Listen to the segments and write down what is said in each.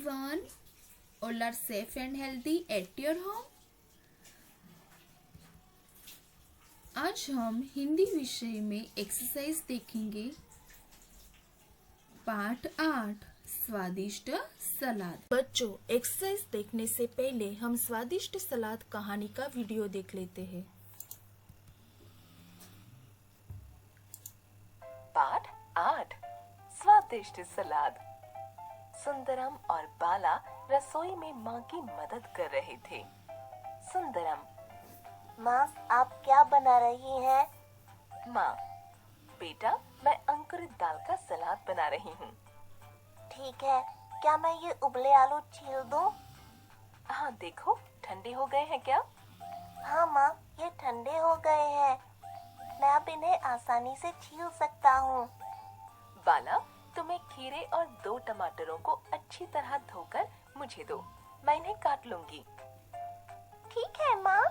everyone. All are safe and healthy at your home. आज हम हिंदी विषय में एक्सरसाइज देखेंगे। पाठ 8 स्वादिष्ट सलाद। बच्चों, एक्सरसाइज देखने से पहले हम स्वादिष्ट सलाद कहानी का वीडियो देख लेते हैं। पाठ 8 स्वादिष्ट सलाद। सुंदरम और बाला रसोई में माँ की मदद कर रहे थे। सुंदरम: माँ, आप क्या बना रही हैं? माँ: बेटा, मैं अंकुरित दाल का सलाद बना रही हूँ। ठीक है, क्या मैं ये उबले आलू छील दूँ? हाँ, देखो ठंडे हो गए हैं क्या? हाँ माँ, ये ठंडे हो गए हैं। मैं अब इन्हें आसानी से छील सकता हूँ। बाला, तुम्हें खीरे और 2 टमाटरों को अच्छी तरह धोकर मुझे दो, मैं इन्हें काट लूंगी। ठीक है माँ।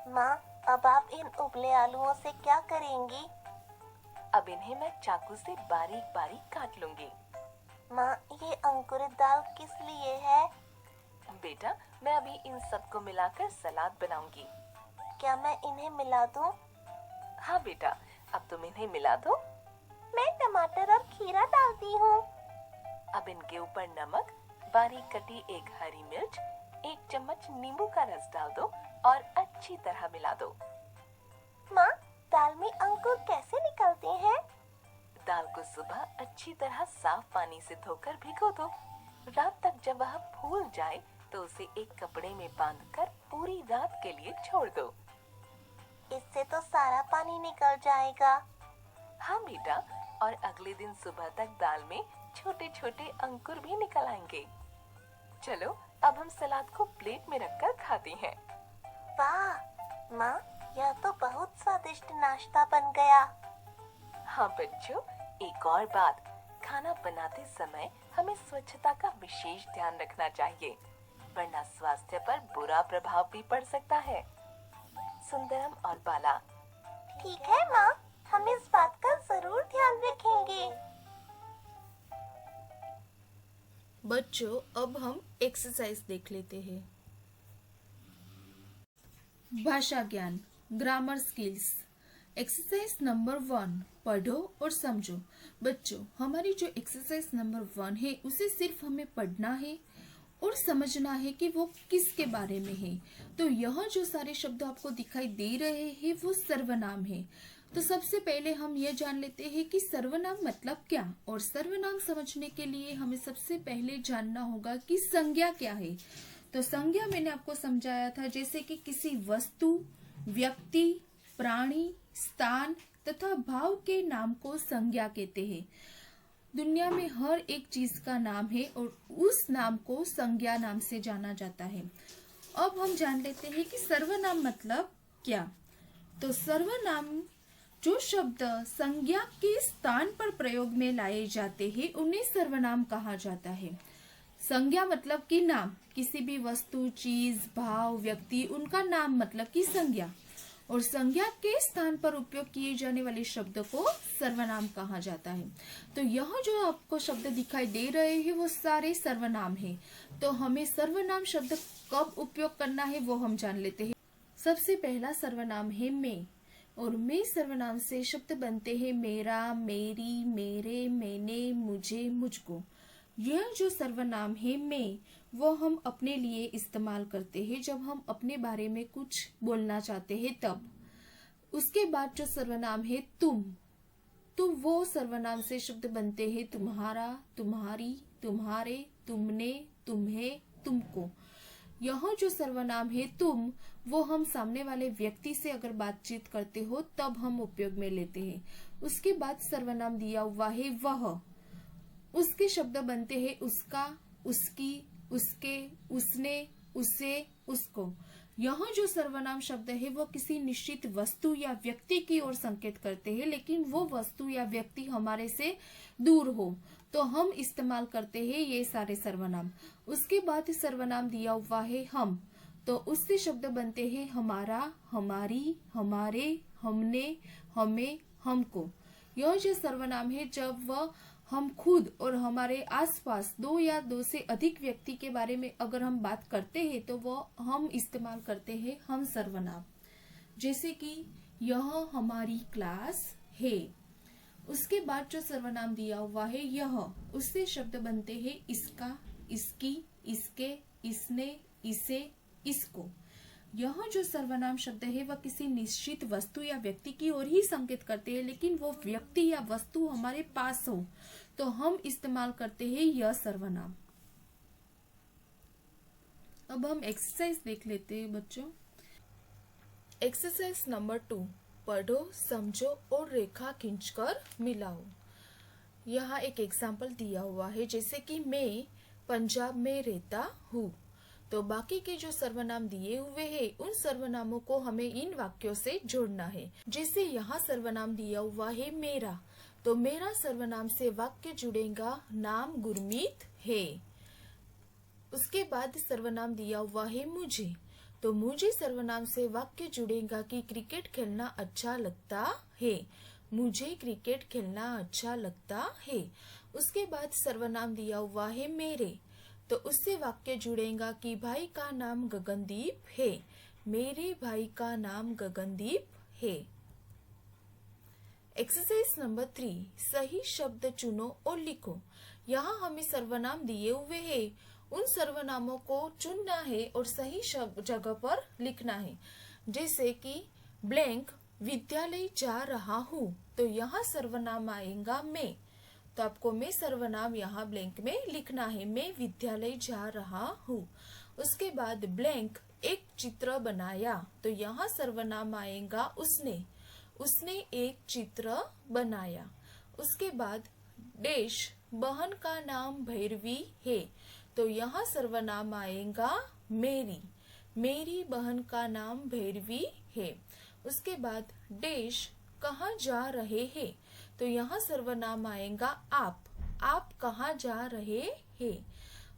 माँ, अब आप इन उबले आलूओं से क्या करेंगी? अब इन्हें मैं चाकू से बारीक बारीक काट लूंगी। माँ, ये अंकुरित दाल किस लिए है? बेटा, मैं अभी इन सबको मिलाकर सलाद बनाऊंगी। क्या मैं इन्हें मिला दूँ? हाँ बेटा, अब तुम इन्हें मिला दो। मैं टमाटर और खीरा डालती हूँ। अब इनके ऊपर नमक, बारीक कटी एक हरी मिर्च, 1 चम्मच नींबू का रस डाल दो और अच्छी तरह मिला दो। माँ, दाल में अंकुर कैसे निकलते हैं? दाल को सुबह अच्छी तरह साफ पानी से धोकर भिगो दो। रात तक जब वह फूल जाए तो उसे एक कपड़े में बांधकर पूरी रात के लिए छोड़ दो। इससे तो सारा पानी निकल जाएगा। हाँ बेटा, और अगले दिन सुबह तक दाल में छोटे छोटे अंकुर भी निकल आएंगे। चलो, अब हम सलाद को प्लेट में रखकर खाते हैं। वाह माँ, यह तो बहुत स्वादिष्ट नाश्ता बन गया। हाँ बच्चों, एक और बात, खाना बनाते समय हमें स्वच्छता का विशेष ध्यान रखना चाहिए, वरना स्वास्थ्य पर बुरा प्रभाव भी पड़ सकता है। सुंदरम और बाला: ठीक है माँ, हम इस बात का जरूर ध्यान रखेंगे। बच्चों, अब हम एक्सरसाइज देख लेते हैं। भाषा ज्ञान, ग्रामर स्किल्स। एक्सरसाइज नंबर 1, पढ़ो और समझो। बच्चों, हमारी जो एक्सरसाइज नंबर 1 है उसे सिर्फ हमें पढ़ना है और समझना है कि वो किसके बारे में है। तो यह जो सारे शब्द आपको दिखाई दे रहे हैं वो सर्वनाम है। तो सबसे पहले हम ये जान लेते हैं कि सर्वनाम मतलब क्या, और सर्वनाम समझने के लिए हमें सबसे पहले जानना होगा कि संज्ञा क्या है। तो संज्ञा मैंने आपको समझाया था, जैसे कि किसी वस्तु, व्यक्ति, प्राणी, स्थान तथा भाव के नाम को संज्ञा कहते हैं। दुनिया में हर एक चीज का नाम है और उस नाम को संज्ञा नाम से जाना जाता है। अब हम जान लेते हैं कि सर्वनाम मतलब क्या। तो सर्वनाम जो शब्द संज्ञा के स्थान पर प्रयोग में लाए जाते हैं उन्हें सर्वनाम कहा जाता है। संज्ञा मतलब कि नाम, किसी भी वस्तु, चीज, भाव, व्यक्ति, उनका नाम मतलब कि संज्ञा, और संज्ञा के स्थान पर उपयोग किए जाने वाले शब्द को सर्वनाम कहा जाता है। तो यह जो आपको शब्द दिखाई दे रहे हैं वो सारे सर्वनाम है। तो हमें सर्वनाम शब्द कब उपयोग करना है वो हम जान लेते हैं। सबसे पहला सर्वनाम है मैं, और मैं सर्वनाम से शब्द बनते हैं मेरा, मेरी, मेरे, मैंने, मुझे, मुझको। यह जो सर्वनाम है मैं, वो हम अपने लिए इस्तेमाल करते हैं जब हम अपने बारे में कुछ बोलना चाहते हैं तब। उसके बाद जो सर्वनाम है तुम, तो वो सर्वनाम से शब्द बनते हैं तुम्हारा, तुम्हारी, तुम्हारे, तुमने, तुम्हें, तुमको। यह जो सर्वनाम है तुम, वो हम सामने वाले व्यक्ति से अगर बातचीत करते हो तब हम उपयोग में लेते हैं। उसके बाद सर्वनाम दिया हुआ है वह, उसके शब्द बनते हैं उसका, उसकी, उसके, उसने, उसे, उसको। यह जो सर्वनाम शब्द है वो किसी निश्चित वस्तु या व्यक्ति की ओर संकेत करते हैं, लेकिन वो वस्तु या व्यक्ति हमारे से दूर हो तो हम इस्तेमाल करते हैं ये सारे सर्वनाम। उसके बाद सर्वनाम दिया हुआ है हम, तो उससे शब्द बनते हैं हमारा, हमारी, हमारे, हमने, हमें, हमको। यह जो सर्वनाम है जब वह हम खुद और हमारे आसपास दो या दो से अधिक व्यक्ति के बारे में अगर हम बात करते हैं तो वो हम इस्तेमाल करते हैं हम सर्वनाम। जैसे कि यह हमारी क्लास है। उसके बाद जो सर्वनाम दिया हुआ है यह, उससे शब्द बनते हैं इसका, इसकी, इसके, इसने, इसे, इसको। यह जो सर्वनाम शब्द है वह किसी निश्चित वस्तु या व्यक्ति की ओर ही संकेत करते हैं, लेकिन वो व्यक्ति या वस्तु हमारे पास हो तो हम इस्तेमाल करते हैं यह सर्वनाम। अब हम एक्सरसाइज देख लेते हैं बच्चों। एक्सरसाइज नंबर 2, पढ़ो, समझो और रेखा खींचकर मिलाओ। यहाँ एक एग्जाम्पल दिया हुआ है, जैसे कि मैं पंजाब में रहता हूँ। तो बाकी के जो सर्वनाम दिए हुए हैं उन सर्वनामों को हमें इन वाक्यों से जोड़ना है। जैसे यहाँ सर्वनाम दिया हुआ है मेरा, तो मेरा सर्वनाम से वाक्य जुड़ेगा नाम गुरमीत है। उसके बाद सर्वनाम दिया हुआ है मुझे, तो मुझे सर्वनाम से वाक्य जुड़ेगा कि क्रिकेट खेलना अच्छा लगता है। मुझे क्रिकेट खेलना अच्छा लगता है। उसके बाद सर्वनाम दिया हुआ है मेरे, तो उससे वाक्य जुड़ेगा कि भाई का नाम गगनदीप है। मेरे भाई का नाम गगनदीप है। एक्सरसाइज नंबर 3, सही शब्द चुनो और लिखो। यहाँ हमें सर्वनाम दिए हुए हैं, उन सर्वनामों को चुनना है और सही शब्द जगह पर लिखना है। जैसे कि ब्लैंक विद्यालय जा रहा हूँ, तो यहाँ सर्वनाम आएगा मैं। तो आपको मैं सर्वनाम यहाँ ब्लैंक में लिखना है, मैं विद्यालय जा रहा हूँ। उसके बाद ब्लैंक एक चित्र बनाया, तो यहाँ सर्वनाम आएगा उसने। उसने एक चित्र बनाया। उसके बाद डैश बहन का नाम भैरवी है, तो यहाँ सर्वनाम आएगा मेरी। मेरी बहन का नाम भैरवी है। उसके बाद डैश कहाँ जा रहे हैं, तो यहाँ सर्वनाम आएगा आप। आप कहाँ जा रहे हैं।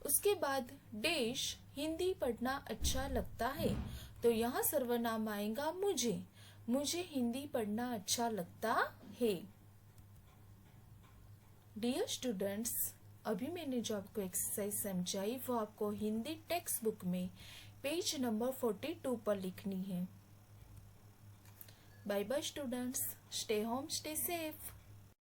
उसके बाद डैश हिंदी पढ़ना अच्छा लगता है, तो यहाँ सर्वनाम आएगा मुझे। मुझे हिंदी पढ़ना अच्छा लगता है। डियर स्टूडेंट्स, अभी मैंने जो आपको एक्सरसाइज समझाई वो आपको हिंदी टेक्स्ट बुक में पेज नंबर 42 पर लिखनी है। Bye bye students, stay home, stay safe.